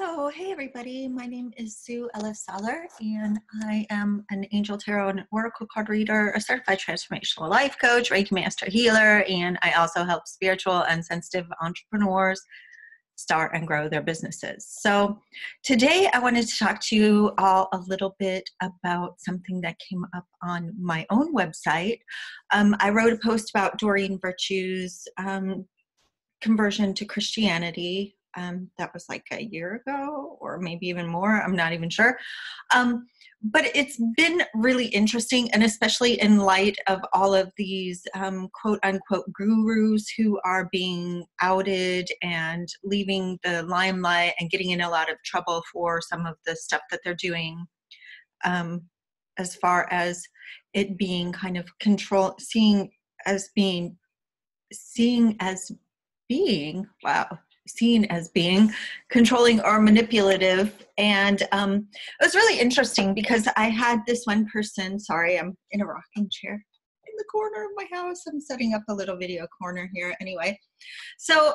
So, hey everybody, my name is Sue Ellis-Saller, and I am an Angel Tarot and Oracle card reader, a certified transformational life coach, Reiki master healer, and I also help spiritual and sensitive entrepreneurs start and grow their businesses. So today I wanted to talk to you all a little bit about something that came up on my own website. I wrote a post about Doreen Virtue's conversion to Christianity. That was like a year ago or maybe even more. I'm not even sure. But it's been really interesting, and especially in light of all of these quote unquote gurus who are being outed and leaving the limelight and getting in a lot of trouble for some of the stuff that they're doing, as far as it being kind of seen as being controlling or manipulative. And it was really interesting because I had this one person, sorry, I'm in a rocking chair in the corner of my house. I'm setting up a little video corner here. Anyway, so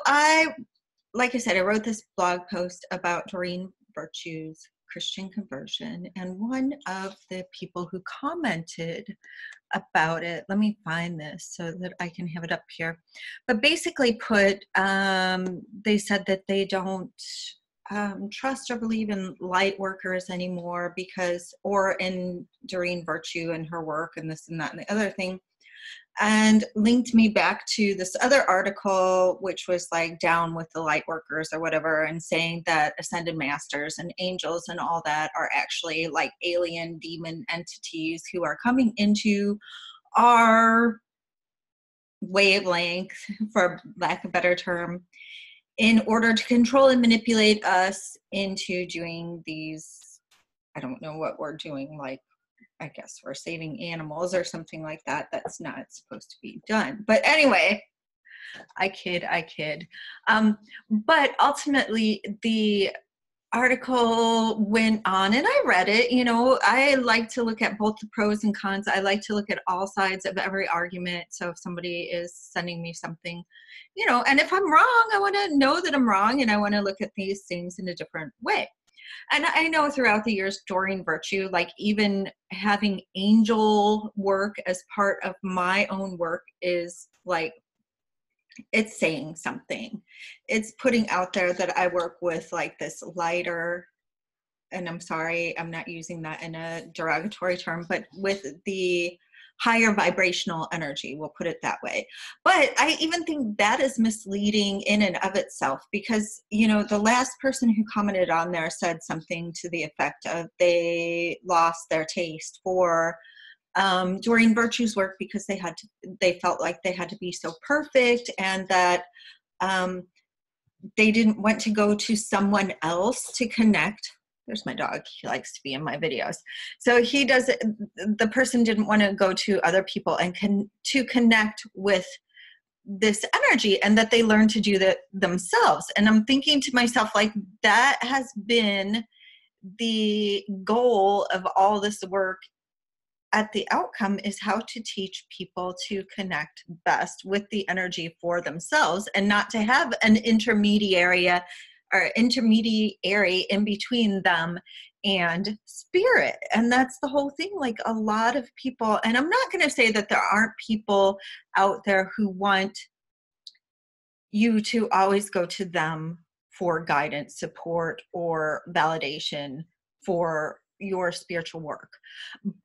like I said, I wrote this blog post about Doreen Virtue's Christian conversion, and one of the people who commented about it, let me find this so that I can have it up here, but basically they said that they don't trust or believe in light workers anymore or in Doreen Virtue and her work and this and that and the other thing, and linked me back to this other article, which was like down with the light workers or whatever, and saying that ascended masters and angels and all that are actually like alien demon entities who are coming into our wavelength, for lack of a better term, in order to control and manipulate us into doing these, I don't know what we're doing, like I guess we're saving animals or something like that. That's not supposed to be done. But anyway, I kid. But ultimately, the article went on and I read it. You know, I like to look at both the pros and cons. I like to look at all sides of every argument. So if somebody is sending me something, you know, and if I'm wrong, I want to know that I'm wrong, and I want to look at these things in a different way. And I know throughout the years, Doreen Virtue, like even having angel work as part of my own work is like, it's saying something. It's putting out there that I work with like this lighter, and I'm sorry, I'm not using that in a derogatory term, but with the higher vibrational energy, we'll put it that way. But I even think that is misleading in and of itself, because, you know, the last person who commented on there said something to the effect of they lost their taste for Doreen Virtue's work because they felt like they had to be so perfect, and that they didn't want to go to someone else to connect. There's my dog. He likes to be in my videos. So the person didn't want to go to other people and to connect with this energy, and that they learned to do that themselves. And I'm thinking to myself, like, that has been the goal of all this work. At the outcome is how to teach people to connect best with the energy for themselves, and not to have an intermediary in between them and spirit. And that's the whole thing. Like, a lot of people, and I'm not going to say that there aren't people out there who want you to always go to them for guidance, support, or validation for your spiritual work.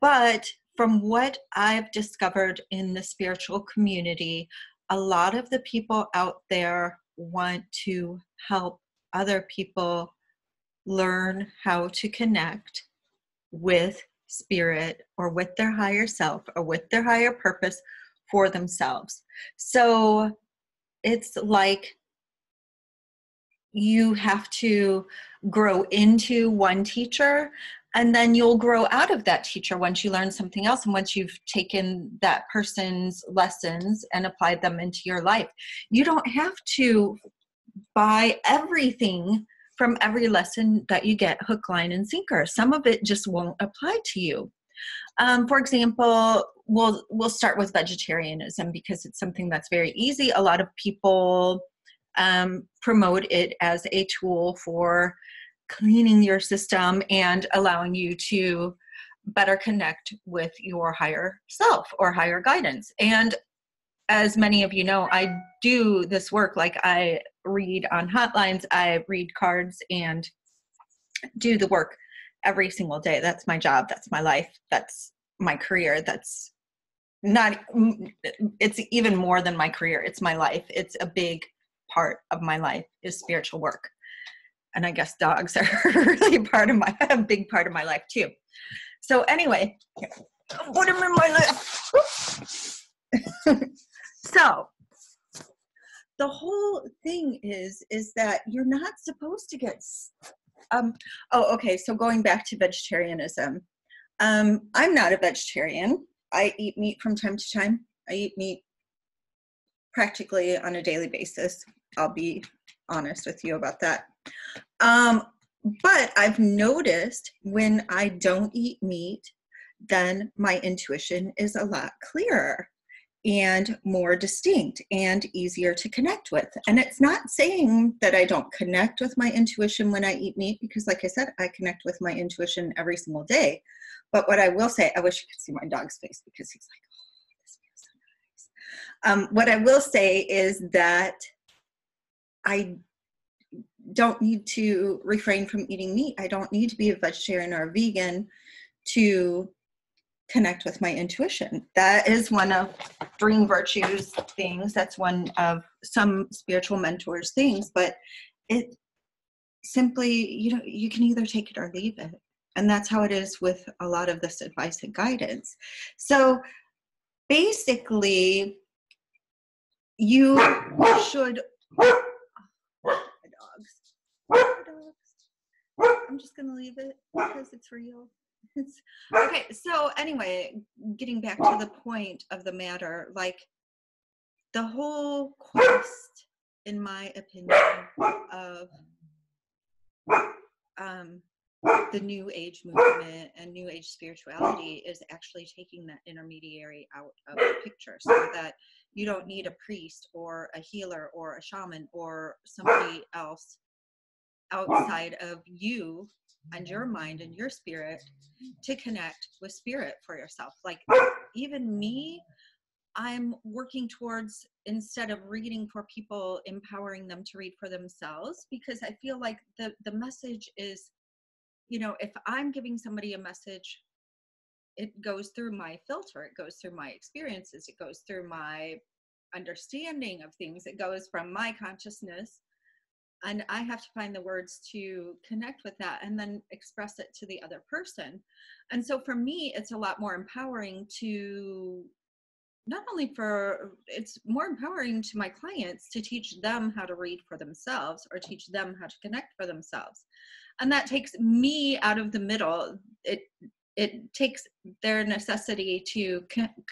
But from what I've discovered in the spiritual community, a lot of the people out there want to help other people learn how to connect with spirit, or with their higher self, or with their higher purpose for themselves. So it's like you have to grow into one teacher, and then you'll grow out of that teacher once you learn something else, and once you've taken that person's lessons and applied them into your life. You don't have to buy everything from every lesson that you get, hook, line, and sinker. Some of it just won't apply to you. For example, we'll start with vegetarianism, because it's something that's very easy. A lot of people promote it as a tool for cleaning your system and allowing you to better connect with your higher self or higher guidance. And as many of you know, I do this work. Like, I read on hotlines, I read cards, and do the work every single day. That's my job. That's my life. That's my career. That's not, it's even more than my career. It's my life. It's a big part of my life is spiritual work. And I guess dogs are really a big part of my life too. So anyway, put them in my life. So the whole thing is that you're not supposed to get, okay. So going back to vegetarianism, I'm not a vegetarian. I eat meat from time to time. I eat meat practically on a daily basis. I'll be honest with you about that. But I've noticed when I don't eat meat, then my intuition is a lot clearer and more distinct and easier to connect with. And it's not saying that I don't connect with my intuition when I eat meat, because like I said, I connect with my intuition every single day. But what I will say, I wish you could see my dog's face because he's like, oh, this feels so nice. What I will say is that I don't need to refrain from eating meat. I don't need to be a vegetarian or a vegan to connect with my intuition. That is one of Doreen Virtue's things. That's one of some spiritual mentors' things, but it simply, you can either take it or leave it. And that's how it is with a lot of this advice and guidance. So basically, you should, I'm just going to leave it because it's real. Okay, so anyway, getting back to the point of the matter, like the whole quest, in my opinion, of the New Age movement and New Age spirituality is actually taking that intermediary out of the picture, so that you don't need a priest or a healer or a shaman or somebody else outside of you and your mind and your spirit to connect with spirit for yourself. Like, even me, I'm working towards, instead of reading for people, empowering them to read for themselves, because I feel like the message is, if I'm giving somebody a message, it goes through my filter, it goes through my experiences, it goes through my understanding of things, it goes from my consciousness, and I have to find the words to connect with that and then express it to the other person. And so for me, it's a lot more empowering to, it's more empowering to my clients to teach them how to read for themselves or teach them how to connect for themselves. And that takes me out of the middle. It takes their necessity to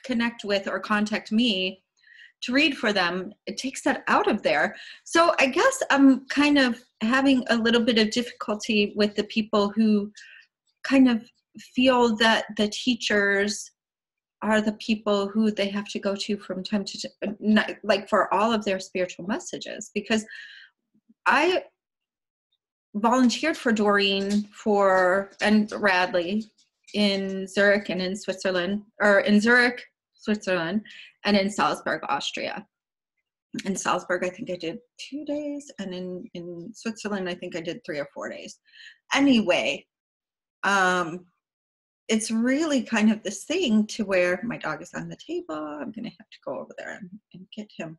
connect with or contact me to read for them. It takes that out of there. So I guess I'm kind of having a little bit of difficulty with the people who kind of feel that the teachers are the people who they have to go to from time to time, like for all of their spiritual messages, because I volunteered for Doreen and Radley in Zurich and in Switzerland, or in Zurich, Switzerland, and in Salzburg, Austria. In Salzburg, I think I did 2 days, and in Switzerland, I think I did 3 or 4 days. Anyway, it's really kind of this thing to where my dog is on the table. I'm going to have to go over there and get him.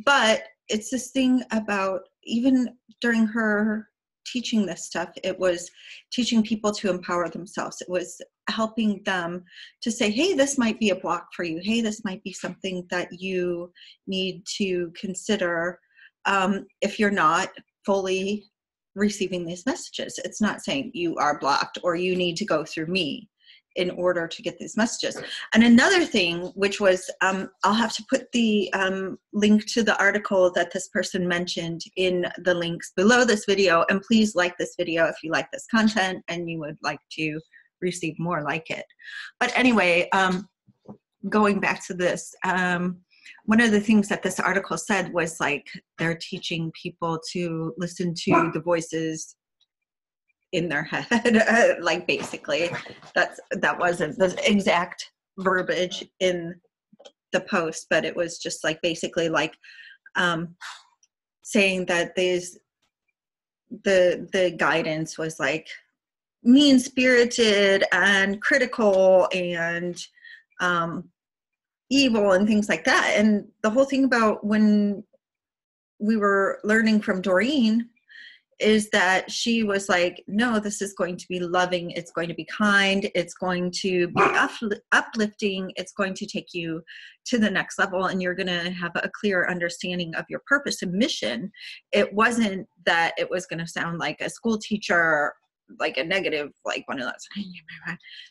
But it's this thing about, even during her teaching this stuff, it was teaching people to empower themselves. It was helping them to say, hey, this might be a block for you. Hey, this might be something that you need to consider if you're not fully receiving these messages. It's not saying you are blocked or you need to go through me in order to get these messages. And another thing, which was, I'll have to put the link to the article that this person mentioned in the links below this video. And please like this video if you like this content and you would like to receive more like it. But anyway, going back to this, one of the things that this article said was, like, they're teaching people to listen to the voices in their head. Like basically that wasn't the exact verbiage in the post, but it was just like basically like saying that the guidance was like mean-spirited and critical and evil and things like that. And the whole thing about when we were learning from Doreen is that she was like, no, this is going to be loving, it's going to be kind, it's going to be uplifting, it's going to take you to the next level, and you're going to have a clear understanding of your purpose and mission. It wasn't that it was going to sound like a school teacher, like a negative, like one of those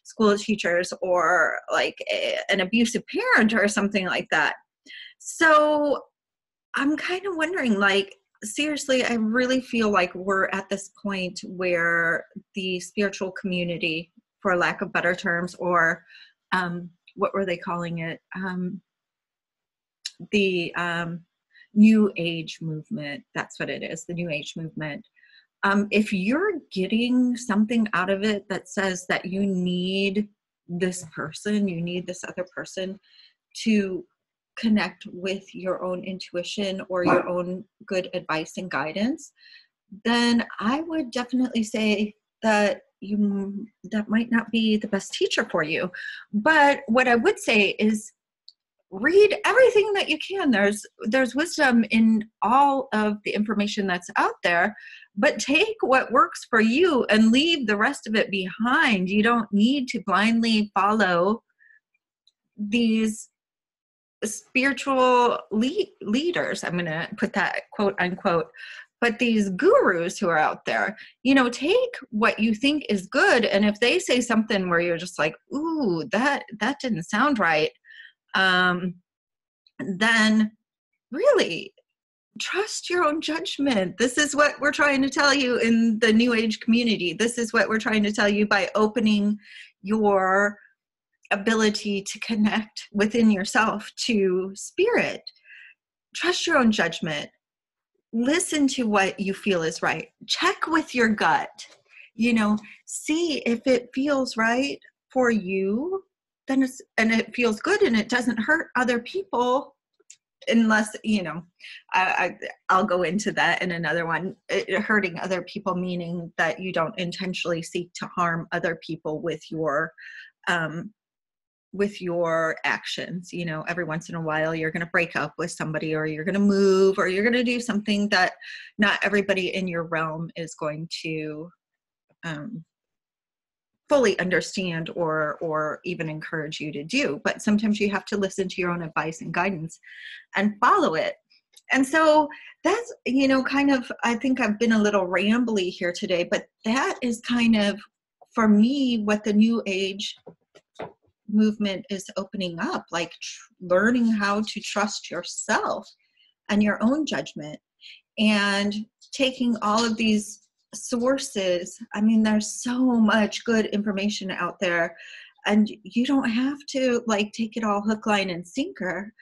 school teachers, or like an abusive parent or something like that. So I'm kind of wondering, like, seriously, I really feel like we're at this point where the spiritual community, for lack of better terms, or what were they calling it? The New Age movement. That's what it is, the New Age movement. If you're getting something out of it that says that you need this person, you need this other person to connect with your own intuition or your own good advice and guidance, then I would definitely say that that might not be the best teacher for you. But what I would say is read everything that you can. There's wisdom in all of the information that's out there, but take what works for you and leave the rest of it behind. You don't need to blindly follow these spiritual leaders. I'm going to put that quote unquote, but these gurus who are out there, take what you think is good. And if they say something where you're just like, ooh, that didn't sound right, then really trust your own judgment. This is what we're trying to tell you in the New Age community. This is what we're trying to tell you by opening your ability to connect within yourself to spirit. Trust your own judgment. Listen to what you feel is right. Check with your gut. See if it feels right for you, then and it feels good and it doesn't hurt other people, unless I'll go into that in another one. Hurting other people meaning that you don't intentionally seek to harm other people with your actions. Every once in a while you're going to break up with somebody, or you're going to move, or you're going to do something that not everybody in your realm is going to fully understand or even encourage you to do. But sometimes you have to listen to your own advice and guidance and follow it. And so that's, kind of, I think I've been a little rambly here today, but that is kind of, for me, what the New Age movement is opening up, like learning how to trust yourself and your own judgment, and taking all of these sources. I mean, there's so much good information out there, and you don't have to take it all hook, line, and sinker.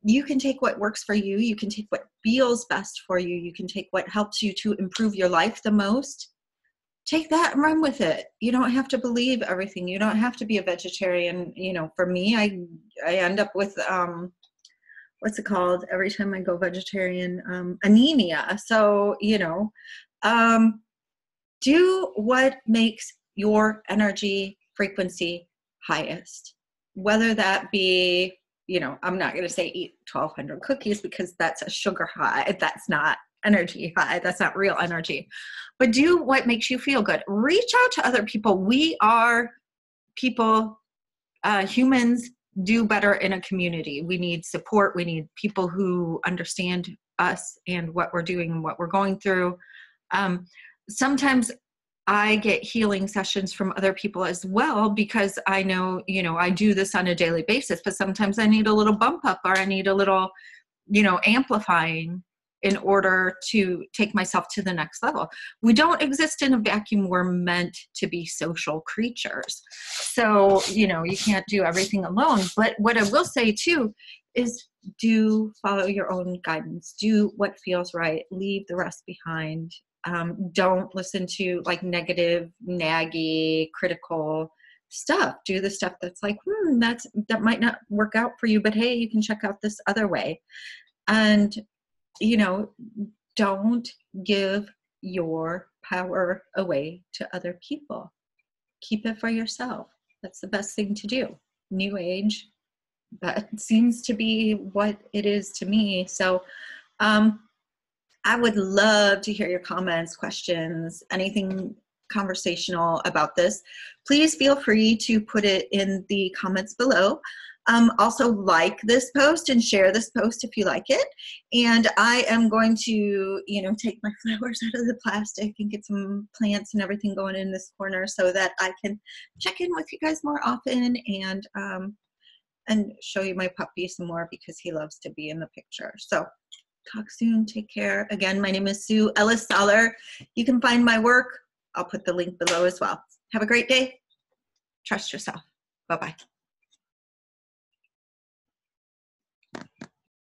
You can take what works for you. You can take what feels best for you. You can take what helps you to improve your life the most. Take that and run with it. You don't have to believe everything. You don't have to be a vegetarian. For me, I end up with, what's it called? Every time I go vegetarian, anemia. So, do what makes your energy frequency highest, whether that be, I'm not going to say eat 1,200 cookies, because that's a sugar high. That's not energy high. That's not real energy. But do what makes you feel good. Reach out to other people. We are people, humans do better in a community. We need support. We need people who understand us and what we're doing and what we're going through. Sometimes I get healing sessions from other people as well, because I know, I do this on a daily basis, but sometimes I need a little bump up, or I need a little, amplifying in order to take myself to the next level. We don't exist in a vacuum. We're meant to be social creatures. So, you can't do everything alone. But what I will say too is, do follow your own guidance. Do what feels right. Leave the rest behind. Don't listen to like negative, naggy, critical stuff. Do the stuff that's like, that might not work out for you, but hey, you can check out this other way. And, you know, don't give your power away to other people. Keep it for yourself. That's the best thing to do. New age, that seems to be what it is to me. So I would love to hear your comments, questions, anything conversational about this. Please feel free to put it in the comments below. Also like this post and share this post if you like it. And I am going to, take my flowers out of the plastic and get some plants and everything going in this corner so that I can check in with you guys more often and show you my puppy some more because he loves to be in the picture. So talk soon. Take care. Again, my name is Sue Ellis-Saller. You can find my work. I'll put the link below as well. Have a great day. Trust yourself. Bye-bye.